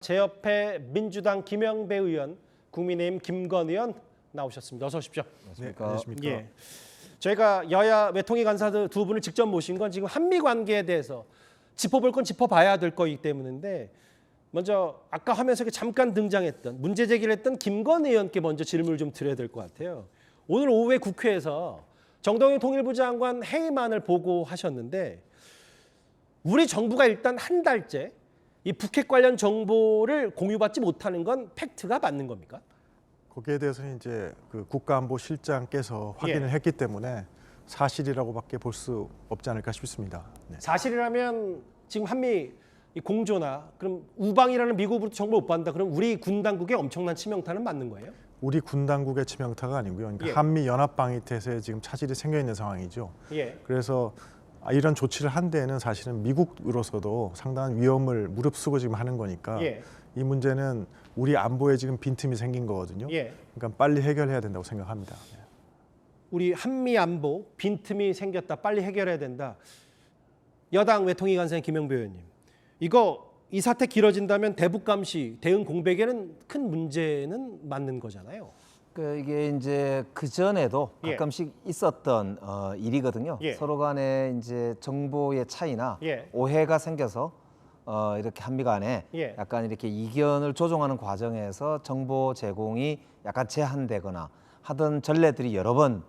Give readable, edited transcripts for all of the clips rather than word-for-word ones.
제 옆에 민주당 김영배 의원, 국민의힘 김건 의원 나오셨습니다. 어서 오십시오. 네, 안녕하십니까. 예. 저희가 여야 외통위 간사 두 분을 직접 모신 건 지금 한미 관계에 대해서 짚어볼 건 짚어봐야 될 거이기 때문인데 먼저 아까 화면에 잠깐 등장했던 문제 제기를 했던 김건 의원께 먼저 질문을 좀 드려야 될 것 같아요. 오늘 오후에 국회에서 정동영 통일부 장관 해임안을 보고하셨는데 우리 정부가 일단 한 달째 이 북핵 관련 정보를 공유받지 못하는 건 팩트가 맞는 겁니까? 거기에 대해서는 이제 그 국가안보실장께서 확인을 했기 때문에 사실이라고밖에 볼 수 없지 않을까 싶습니다. 네. 사실이라면 지금 한미 이 공조나 그럼 우방이라는 미국으로부터 정보를 못 받는다. 그럼 우리 군 당국의 엄청난 치명타는 맞는 거예요? 우리 군 당국의 치명타가 아니고요. 그러니까 한미 연합 방위태세에 지금 차질이 생겨 있는 상황이죠. 그래서 이런 조치를 한 데에는 사실은 미국으로서도 상당한 위험을 무릅쓰고 지금 하는 거니까 이 문제는 우리 안보에 지금 빈틈이 생긴 거거든요. 그러니까 빨리 해결해야 된다고 생각합니다. 우리 한미 안보 빈틈이 생겼다. 빨리 해결해야 된다. 여당 외통위 간사인 김영배 의원님. 이 사태 길어진다면 대북 감시, 대응 공백에는 큰 문제는 맞는 거잖아요. 이게 이제 그 전에도 가끔씩 있었던 일이거든요. 서로 간에 이제 정보의 차이나 오해가 생겨서 이렇게 한미 간에 약간 이렇게 이견을 조정하는 과정에서 정보 제공이 약간 제한되거나 하던 전례들이 여러 번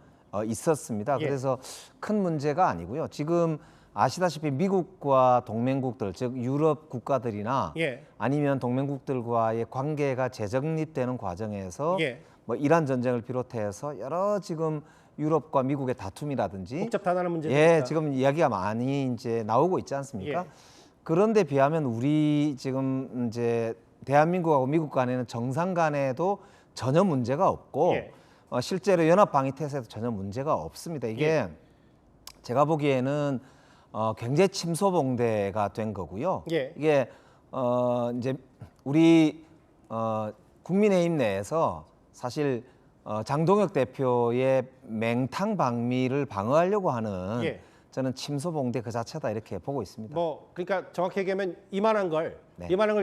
있었습니다. 그래서 큰 문제가 아니고요. 지금 아시다시피 미국과 동맹국들, 즉 유럽 국가들이나 아니면 동맹국들과의 관계가 재정립되는 과정에서 뭐 이란 전쟁을 비롯해서 여러 지금 유럽과 미국의 다툼이라든지 복잡하다는 문제입니다. 지금 이야기가 많이 이제 나오고 있지 않습니까? 그런데 비하면 우리 지금 이제 대한민국하고 미국 간에는 정상 간에도 전혀 문제가 없고 실제로 연합 방위 태세에도 전혀 문제가 없습니다. 이게 제가 보기에는 경제 침소봉대가 된 거고요. 이게 이제 우리 국민의힘 내에서 사실 장동혁 대표의 맹탕 방미를 방어하려고 하는 저는 침소봉대 그 자체다 이렇게 보고 있습니다. 그러니까 정확히 얘기하면 이만한 걸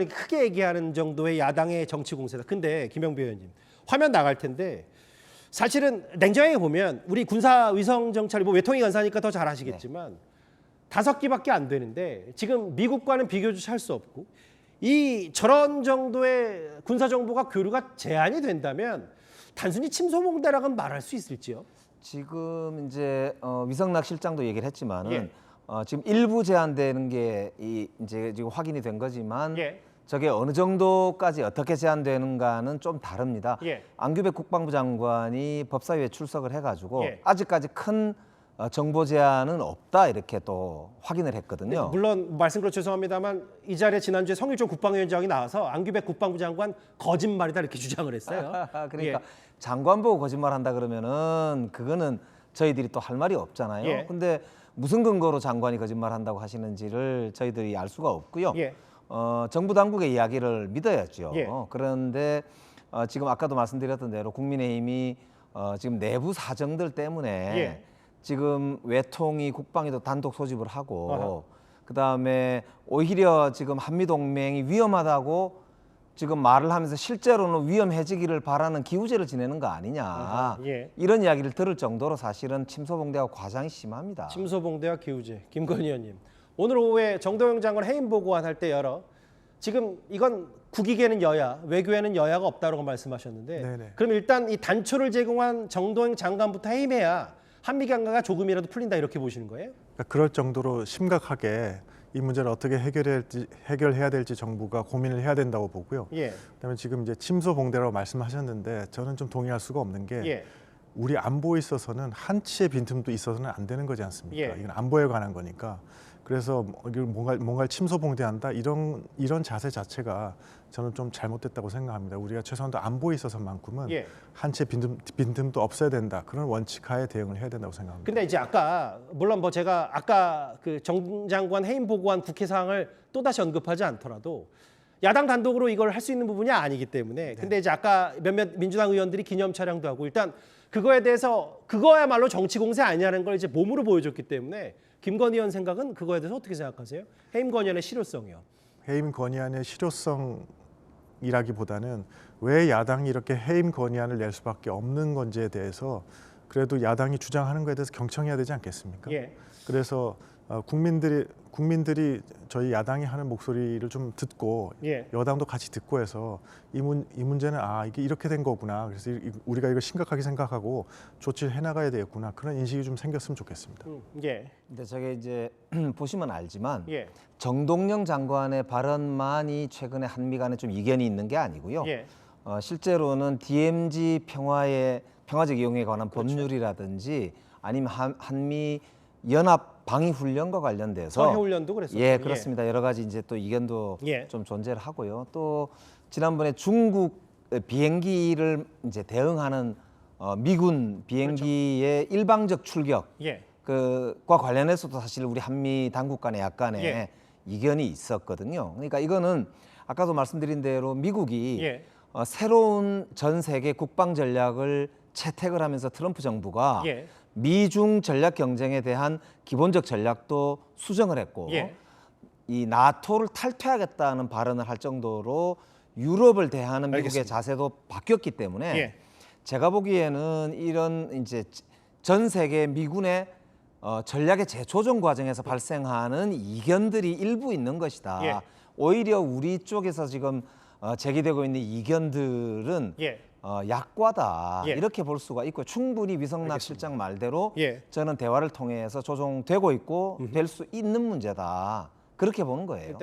크게 얘기하는 정도의 야당의 정치 공세다. 근데 김영배 의원님 화면 나갈 텐데 사실은 냉정하게 보면 우리 군사 위성 정찰이 외통위 간사니까 더 잘 아시겠지만 5기밖에 안 되는데 지금 미국과는 비교조차 할 수 없고 저런 정도의 군사 정보가 교류가 제한이 된다면 단순히 침소봉대라고는 말할 수 있을지요? 지금 이제 위성락 실장도 얘기를 했지만은 지금 일부 제한되는 게 이제 지금 확인이 된 거지만 저게 어느 정도까지 어떻게 제한되는가는 좀 다릅니다. 안규백 국방부 장관이 법사위에 출석을 해가지고 아직까지 큰 정보 제한은 없다 이렇게 또 확인을 했거든요. 물론 말씀드려 죄송합니다만 이 자리에 지난주에 성일종 국방위원장이 나와서 안규백 국방부 장관 거짓말이다 이렇게 주장을 했어요. 그러니까 장관 보고 거짓말한다 그러면은 그거는 저희들이 또 할 말이 없잖아요. 근데 무슨 근거로 장관이 거짓말한다고 하시는지를 저희들이 알 수가 없고요. 정부 당국의 이야기를 믿어야죠. 그런데 지금 아까도 말씀드렸던 대로 국민의힘이 지금 내부 사정들 때문에 지금 외통위 국방위도 단독 소집을 하고 그다음에 오히려 지금 한미동맹이 위험하다고 지금 말을 하면서 실제로는 위험해지기를 바라는 기우제를 지내는 거 아니냐 이런 이야기를 들을 정도로 사실은 침소봉대가 과장이 심합니다. 침소봉대와 기우제. 김건 의원님 오늘 오후에 정동영 장관 해임 보고안 할 때 지금 이건 국익에는 여야, 외교에는 여야가 없다고 말씀하셨는데 그럼 일단 이 단초를 제공한 정동영 장관부터 해임해야 한미 관계가 조금이라도 풀린다 이렇게 보시는 거예요? 그럴 정도로 심각하게 이 문제를 어떻게 해결해야 될지 정부가 고민을 해야 된다고 보고요. 그다음에 지금 이제 침소봉대라고 말씀하셨는데 저는 좀 동의할 수가 없는 게 우리 안보에 있어서는 한치의 빈틈도 있어서는 안 되는 거지 않습니까? 이건 안보에 관한 거니까. 그래서 뭔가를 침소봉대한다 이런 자세 자체가 저는 좀 잘못됐다고 생각합니다. 우리가 최소한도 안보에 있어서만큼은 한치의 빈틈도 없어야 된다. 그런 원칙하에 대응을 해야 된다고 생각합니다. 근데 이제 물론 제가 아까 그 정 장관 해임 보고한 국회 사항을 또다시 언급하지 않더라도 야당 단독으로 이걸 할 수 있는 부분이 아니기 때문에 근데 이제 아까 몇몇 민주당 의원들이 기념 촬영도 하고 일단 그거에 대해서 그거야말로 정치 공세 아니냐는 걸 이제 몸으로 보여줬기 때문에 김건 의원 생각은 그거에 대해서 어떻게 생각하세요? 해임 건의안의 실효성이요. 해임 건의안의 실효성 야당이라기보다는 왜 야당이 이렇게 해임 건의안을 낼 수밖에 없는 건지에 대해서 그래도 야당이 주장하는 것에 대해서 경청해야 되지 않겠습니까? 그래서 국민들이 저희 야당이 하는 목소리를 좀 듣고 여당도 같이 듣고 해서 이 문제는 이게 이렇게 된 거구나. 그래서 우리가 이거 심각하게 생각하고 조치를 해나가야 되겠구나. 그런 인식이 좀 생겼으면 좋겠습니다. 근데 저게 이제 보시면 알지만 정동영 장관의 발언만이 최근에 한미 간에 좀 이견이 있는 게 아니고요. 실제로는 DMZ 평화적 이용에 관한 법률이라든지 아니면 한미 연합 방위 훈련과 관련돼서 서해 훈련도 그랬었죠. 예, 그렇습니다. 여러 가지 이제 또 이견도 좀 존재를 하고요. 또 지난번에 중국 비행기를 이제 대응하는 미군 비행기의 일방적 출격 그과 관련해서도 사실 우리 한미 당국 간에 약간의 이견이 있었거든요. 그러니까 이거는 아까도 말씀드린 대로 미국이 새로운 전 세계 국방 전략을 채택을 하면서 트럼프 정부가 미중 전략 경쟁에 대한 기본적 전략도 수정을 했고 이 나토를 탈퇴하겠다는 발언을 할 정도로 유럽을 대하는 미국의 알겠습니다. 자세도 바뀌었기 때문에 제가 보기에는 이런 이제 전 세계 미군의 전략의 재조정 과정에서 발생하는 이견들이 일부 있는 것이다. 오히려 우리 쪽에서 지금 제기되고 있는 이견들은 약과다 이렇게 볼 수가 있고 충분히 위성락 실장 말대로 저는 대화를 통해서 조정되고 있고 될 수 있는 문제다 그렇게 보는 거예요.